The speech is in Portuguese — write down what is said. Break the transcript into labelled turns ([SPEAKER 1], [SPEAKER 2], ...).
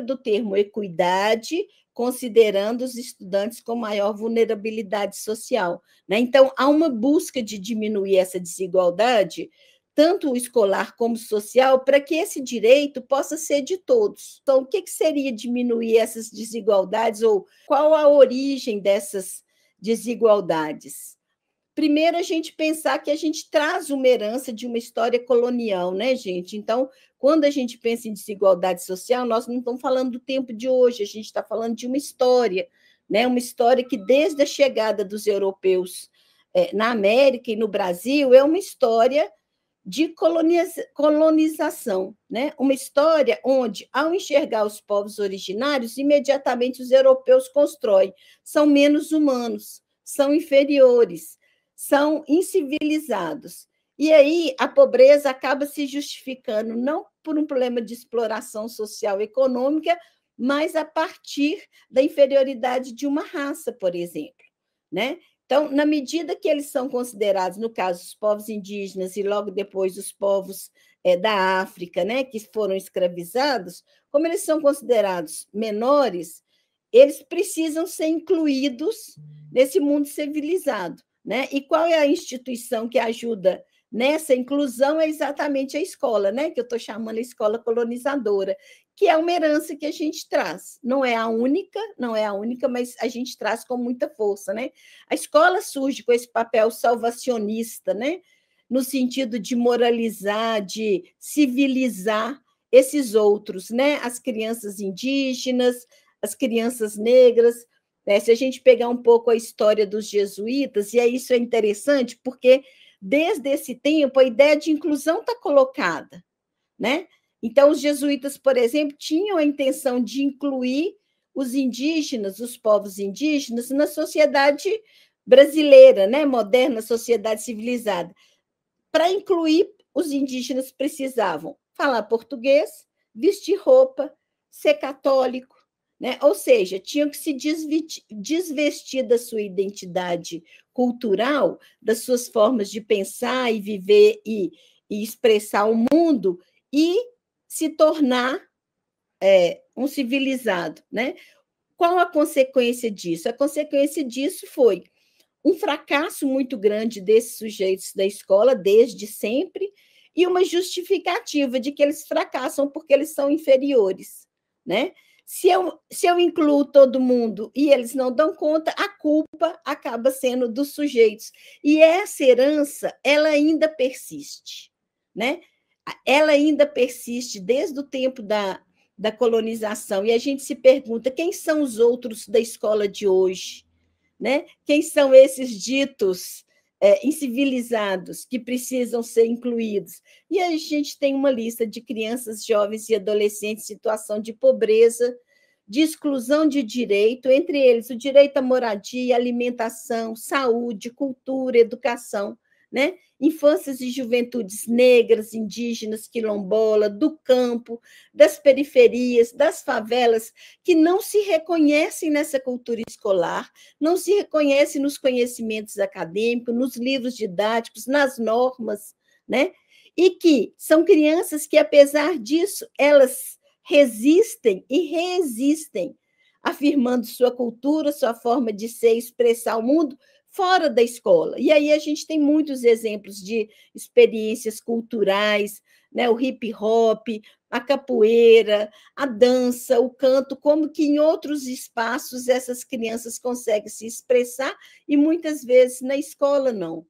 [SPEAKER 1] dentro do termo equidade, considerando os estudantes com maior vulnerabilidade social, né? Então, há uma busca de diminuir essa desigualdade, tanto escolar como social, para que esse direito possa ser de todos. Então, o que seria diminuir essas desigualdades, ou qual a origem dessas desigualdades? Primeiro, a gente pensar que a gente traz uma herança de uma história colonial, né, gente? Então, quando a gente pensa em desigualdade social, nós não estamos falando do tempo de hoje, a gente está falando de uma história, né? Uma história que, desde a chegada dos europeus na América e no Brasil, é uma história de colonização, né? Uma história onde, ao enxergar os povos originários, imediatamente os europeus constroem, são menos humanos, são inferiores, são incivilizados. E aí a pobreza acaba se justificando não por um problema de exploração social e econômica, mas a partir da inferioridade de uma raça, por exemplo, né? Então, na medida que eles são considerados, no caso, os povos indígenas e logo depois os povos da África, né, que foram escravizados, como eles são considerados menores, eles precisam ser incluídos nesse mundo civilizado, né? E qual é a instituição que ajuda nessa inclusão? É exatamente a escola, né? Que eu estou chamando a escola colonizadora, que é uma herança que a gente traz. Não é a única, mas a gente traz com muita força, né? A escola surge com esse papel salvacionista, né? No sentido de moralizar, de civilizar esses outros, né? As crianças indígenas, as crianças negras, né? Se a gente pegar um pouco a história dos jesuítas, e aí isso é interessante, porque desde esse tempo a ideia de inclusão está colocada, né? Então, os jesuítas, por exemplo, tinham a intenção de incluir os indígenas, os povos indígenas, na sociedade brasileira, né? Moderna, sociedade civilizada. Para incluir, os indígenas precisavam falar português, vestir roupa, ser católico, né? Ou seja, tinham que se desvestir da sua identidade cultural, das suas formas de pensar e viver e expressar o mundo, e se tornar um civilizado, né? Qual a consequência disso? A consequência disso foi um fracasso muito grande desses sujeitos da escola, desde sempre, e uma justificativa de que eles fracassam porque eles são inferiores, né? Se eu incluo todo mundo e eles não dão conta, a culpa acaba sendo dos sujeitos. E essa herança, ela ainda persiste, né? Ela ainda persiste desde o tempo da colonização. E a gente se pergunta, quem são os outros da escola de hoje? Né? Quem são esses ditos incivilizados que precisam ser incluídos? E a gente tem uma lista de crianças, jovens e adolescentes em situação de pobreza, de exclusão de direito, entre eles o direito à moradia, alimentação, saúde, cultura, educação, né? Infâncias e juventudes negras, indígenas, quilombola, do campo, das periferias, das favelas, que não se reconhecem nessa cultura escolar, não se reconhecem nos conhecimentos acadêmicos, nos livros didáticos, nas normas, né? E que são crianças que, apesar disso, elas resistem e resistem, afirmando sua cultura, sua forma de ser, expressar o mundo fora da escola. E aí a gente tem muitos exemplos de experiências culturais, né? O hip hop, a capoeira, a dança, o canto, como que em outros espaços essas crianças conseguem se expressar e muitas vezes na escola não.